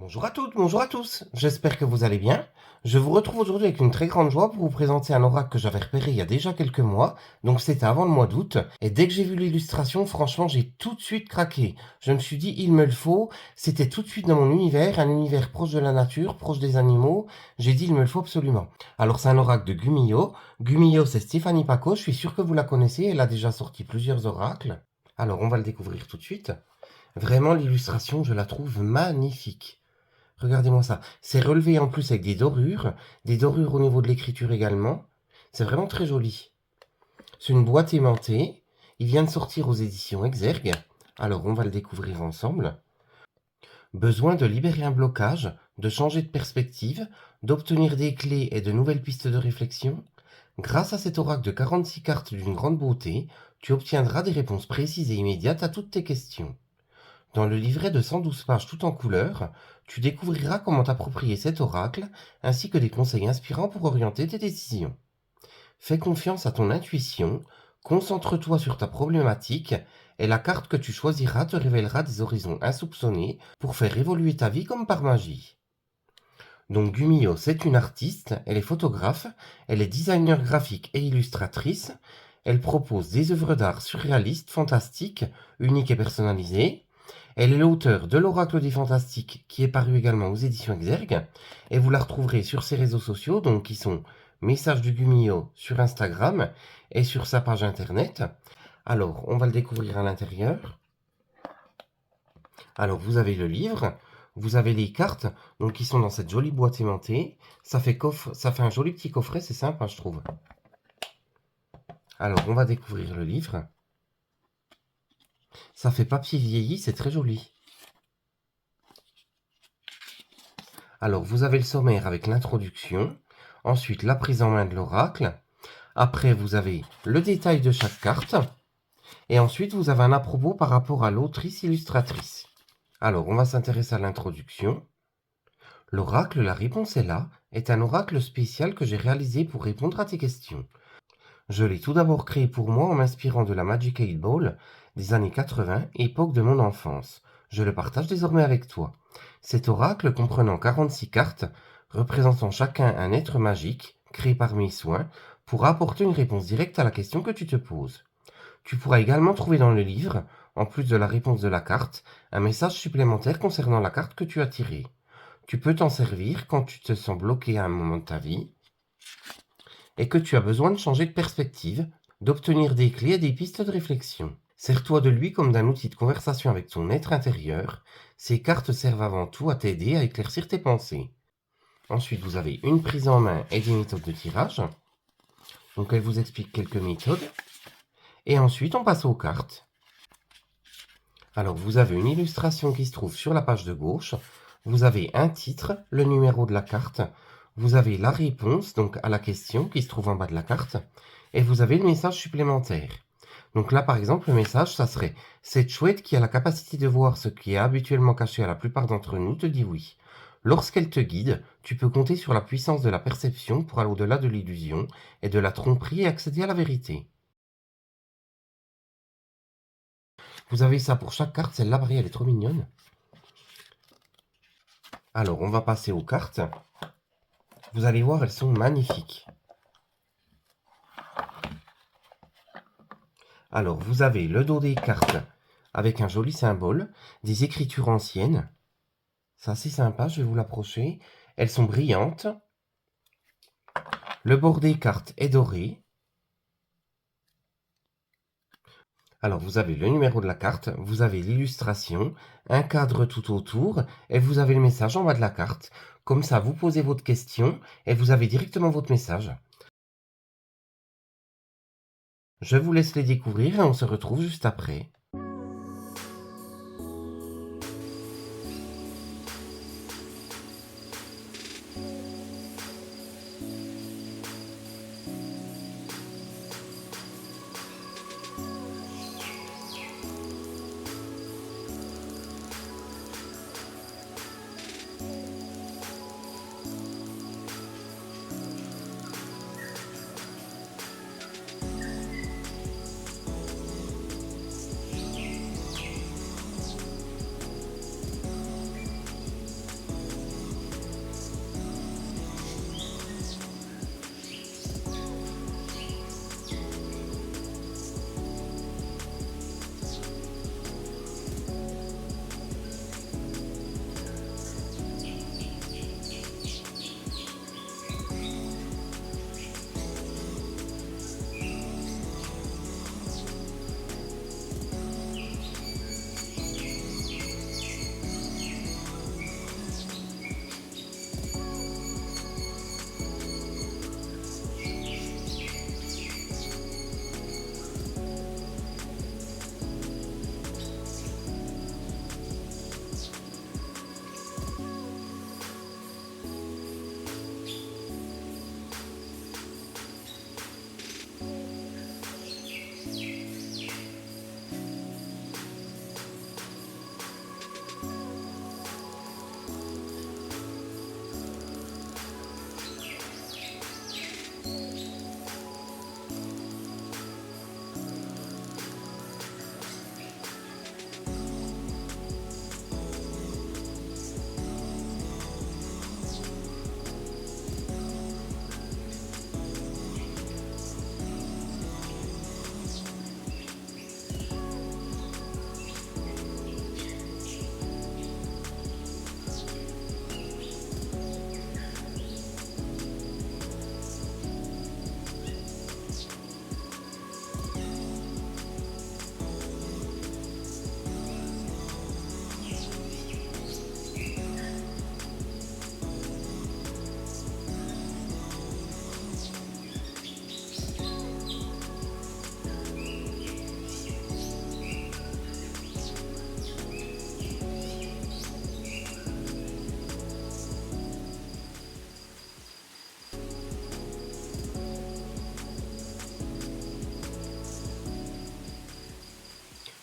Bonjour à toutes, bonjour à tous, j'espère que vous allez bien. Je vous retrouve aujourd'hui avec une très grande joie pour vous présenter un oracle que j'avais repéré il y a déjà quelques mois, donc c'était avant le mois d'août, et dès que j'ai vu l'illustration, franchement j'ai tout de suite craqué. Je me suis dit il me le faut, c'était tout de suite dans mon univers, un univers proche de la nature, proche des animaux, j'ai dit il me le faut absolument. Alors c'est un oracle de Gumio, Gumio c'est Stéphanie Paco, je suis sûr que vous la connaissez, elle a déjà sorti plusieurs oracles. Alors on va le découvrir tout de suite. Vraiment l'illustration je la trouve magnifique. Regardez-moi ça. C'est relevé en plus avec des dorures au niveau de l'écriture également. C'est vraiment très joli. C'est une boîte aimantée. Il vient de sortir aux éditions Exergue. Alors, on va le découvrir ensemble. Besoin de libérer un blocage, de changer de perspective, d'obtenir des clés et de nouvelles pistes de réflexion. Grâce à cet oracle de 46 cartes d'une grande beauté, tu obtiendras des réponses précises et immédiates à toutes tes questions. Dans le livret de 112 pages tout en couleur, tu découvriras comment t'approprier cet oracle, ainsi que des conseils inspirants pour orienter tes décisions. Fais confiance à ton intuition, concentre-toi sur ta problématique, et la carte que tu choisiras te révélera des horizons insoupçonnés pour faire évoluer ta vie comme par magie. Donc Gumio, c'est une artiste, elle est photographe, elle est designer graphique et illustratrice, elle propose des œuvres d'art surréalistes, fantastiques, uniques et personnalisées. Elle est l'auteure de l'Oracle des Fantastiques, qui est paru également aux éditions Exergue, et vous la retrouverez sur ses réseaux sociaux, donc qui sont Messages du Gumio sur Instagram et sur sa page internet. Alors, on va le découvrir à l'intérieur. Alors, vous avez le livre, vous avez les cartes, donc qui sont dans cette jolie boîte aimantée. Ça fait un joli petit coffret, c'est sympa, je trouve. Alors, on va découvrir le livre. Ça fait papier vieilli, c'est très joli. Alors, vous avez le sommaire avec l'introduction, ensuite la prise en main de l'oracle, après vous avez le détail de chaque carte, et ensuite vous avez un à propos par rapport à l'autrice illustratrice. Alors, on va s'intéresser à l'introduction. L'oracle La réponse est là est un oracle spécial que j'ai réalisé pour répondre à tes questions. Je l'ai tout d'abord créé pour moi en m'inspirant de la Magic 8 Ball des années 80, époque de mon enfance. Je le partage désormais avec toi. Cet oracle comprenant 46 cartes, représentant chacun un être magique, créé par mes soins, pourra apporter une réponse directe à la question que tu te poses. Tu pourras également trouver dans le livre, en plus de la réponse de la carte, un message supplémentaire concernant la carte que tu as tirée. Tu peux t'en servir quand tu te sens bloqué à un moment de ta vie et que tu as besoin de changer de perspective, d'obtenir des clés et des pistes de réflexion. Sers-toi de lui comme d'un outil de conversation avec ton être intérieur. Ces cartes servent avant tout à t'aider à éclaircir tes pensées. Ensuite, vous avez une prise en main et des méthodes de tirage. Donc, elle vous explique quelques méthodes. Et ensuite, on passe aux cartes. Alors, vous avez une illustration qui se trouve sur la page de gauche. Vous avez un titre, le numéro de la carte. Vous avez la réponse donc à la question qui se trouve en bas de la carte. Et vous avez le message supplémentaire. Donc là, par exemple, le message, ça serait « Cette chouette qui a la capacité de voir ce qui est habituellement caché à la plupart d'entre nous te dit oui. Lorsqu'elle te guide, tu peux compter sur la puissance de la perception pour aller au-delà de l'illusion et de la tromperie et accéder à la vérité. » Vous avez ça pour chaque carte, celle-là, Marie, elle est trop mignonne. Alors, on va passer aux cartes. Vous allez voir, elles sont magnifiques. Alors, vous avez le dos des cartes avec un joli symbole, des écritures anciennes. C'est assez sympa, je vais vous l'approcher. Elles sont brillantes. Le bord des cartes est doré. Alors, vous avez le numéro de la carte, vous avez l'illustration, un cadre tout autour, et vous avez le message en bas de la carte. Comme ça, vous posez votre question, et vous avez directement votre message. Je vous laisse les découvrir, et on se retrouve juste après.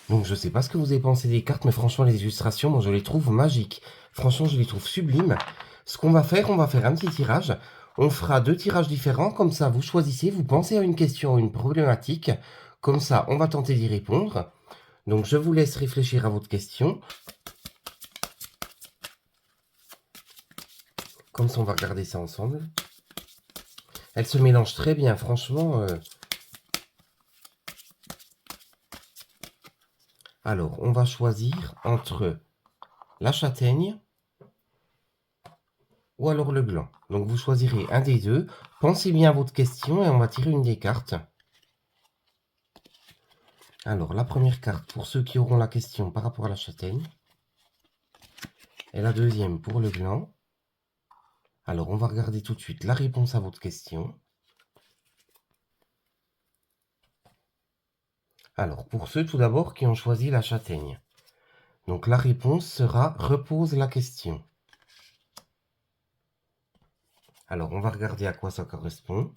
Donc je sais pas ce que vous avez pensé des cartes, mais franchement les illustrations, moi je les trouve magiques. Franchement je les trouve sublimes. Ce qu'on va faire, on va faire un petit tirage. On fera 2 tirages différents, comme ça vous choisissez, vous pensez à une question ou une problématique. Comme ça, on va tenter d'y répondre. Donc je vous laisse réfléchir à votre question. Comme ça, on va regarder ça ensemble. Elle se mélange très bien, franchement. Alors, on va choisir entre la châtaigne ou alors le gland. Donc, vous choisirez un des deux. Pensez bien à votre question et on va tirer une des cartes. Alors, la première carte pour ceux qui auront la question par rapport à la châtaigne. Et la deuxième pour le gland. Alors, on va regarder tout de suite la réponse à votre question. Alors, pour ceux tout d'abord qui ont choisi la châtaigne. Donc, la réponse sera « repose la question ». Alors, on va regarder à quoi ça correspond.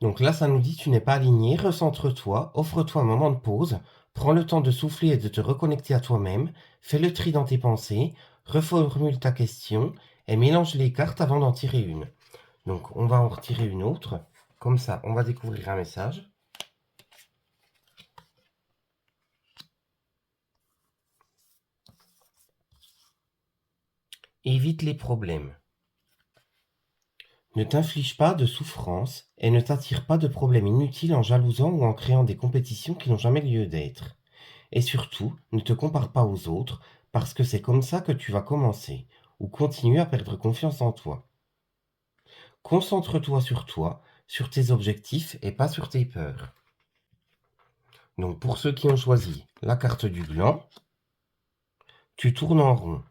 Donc là, ça nous dit « Tu n'es pas aligné, recentre-toi, offre-toi un moment de pause, prends le temps de souffler et de te reconnecter à toi-même, fais le tri dans tes pensées, reformule ta question et mélange les cartes avant d'en tirer une. » Donc, on va en retirer une autre. Comme ça, on va découvrir un message. Évite les problèmes. Ne t'inflige pas de souffrance et ne t'attire pas de problèmes inutiles en jalousant ou en créant des compétitions qui n'ont jamais lieu d'être. Et surtout, ne te compare pas aux autres, parce que c'est comme ça que tu vas commencer, ou continuer à perdre confiance en toi. Concentre-toi, sur tes objectifs et pas sur tes peurs. Donc pour ceux qui ont choisi la carte du gland, tu tournes en rond.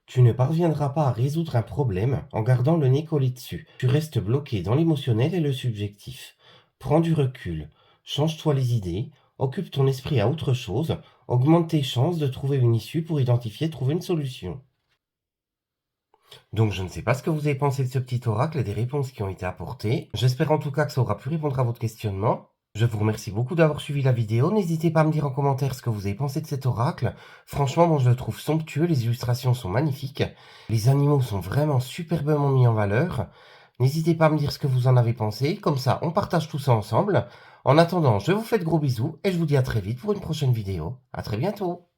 Tu ne parviendras pas à résoudre un problème en gardant le nez collé dessus. Tu restes bloqué dans l'émotionnel et le subjectif. Prends du recul, change-toi les idées, occupe ton esprit à autre chose, augmente tes chances de trouver une issue pour identifier et trouver une solution. Donc je ne sais pas ce que vous avez pensé de ce petit oracle et des réponses qui ont été apportées. J'espère en tout cas que ça aura pu répondre à votre questionnement. Je vous remercie beaucoup d'avoir suivi la vidéo. N'hésitez pas à me dire en commentaire ce que vous avez pensé de cet oracle. Franchement, moi je le trouve somptueux, les illustrations sont magnifiques. Les animaux sont vraiment superbement mis en valeur. N'hésitez pas à me dire ce que vous en avez pensé. Comme ça, on partage tout ça ensemble. En attendant, je vous fais de gros bisous et je vous dis à très vite pour une prochaine vidéo. À très bientôt.